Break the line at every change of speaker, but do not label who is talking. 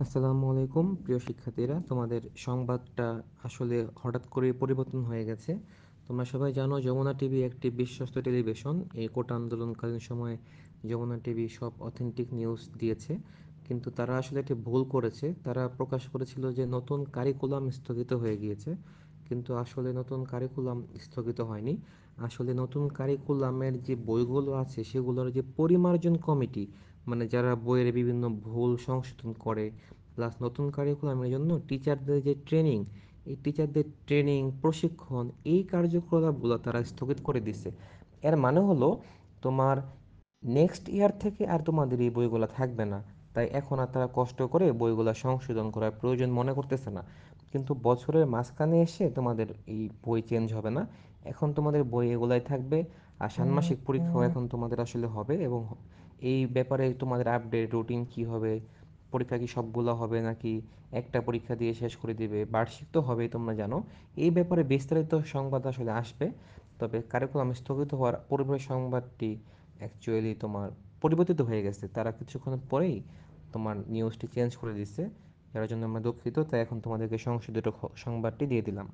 আসসালামু আলাইকুম প্রিয় শিক্ষার্থীরা, তোমাদের সংবাদটা আসলে হঠাৎ করে পরিবর্তন হয়ে গেছে। তোমরা সবাই জানো যমুনা টিভি একটি বিশ্বস্ত টেলিভিশন। এই কোটা আন্দোলনকালীন সময়ে যমুনা টিভি সব অথেন্টিক নিউজ দিয়েছে, কিন্তু তারা আসলে একটি ভুল করেছে। তারা প্রকাশ করেছিল যে নতুন কারিকুলাম স্থগিত হয়ে গিয়েছে, কিন্তু আসলে নতুন কারিকুলাম স্থগিত হয়নি। আসলে নতুন কারিকুলামের যে বইগুলো আছে সেগুলোর যে পরিমার্জন কমিটি, মানে যারা বইয়ের বিভিন্ন ভুল সংশোধন করে, প্লাস নতুন কারিকুলামের জন্য টিচারদের যে ট্রেনিং, এই টিচারদের ট্রেনিং প্রশিক্ষণ এই কার্যকলাপগুলো তারা স্থগিত করে দিচ্ছে। এর মানে হলো তোমার নেক্সট ইয়ার থেকে আর তোমাদের এই বইগুলো থাকবে না। তাই এখন আর তারা কষ্ট করে বইগুলো সংশোধন করার প্রয়োজন মনে করতেছে না। কিন্তু বছরের মাঝখানে এসে তোমাদের এই বই চেঞ্জ হবে না, এখন তোমাদের বই এগুলাই থাকবে। আর ষান্মাসিক পরীক্ষাও এখন তোমাদের আসলে হবে, এবং এই ব্যাপারে তোমাদের আপডেট রুটিন কি হবে, পরীক্ষা কি সবগুলো হবে নাকি একটা পরীক্ষা দিয়ে শেষ করে দিবে, বার্ষিক তো হবেই তোমরা জানো। এই ব্যাপারে বিস্তারিত সংবাদ আসলে আসবে। তবে কারিকুলাম স্থগিত হওয়ার পূর্বের সংবাদটি অ্যাকচুয়ালি তোমার পরিবর্তিত হয়ে গেছে, তারা কিছুক্ষণ পরেই তোমার নিউজটি চেঞ্জ করে দিচ্ছে। যার জন্য আমরা দুঃখিত, তাই এখন তোমাদেরকে সংশোধিত সংবাদটি দিয়ে দিলাম।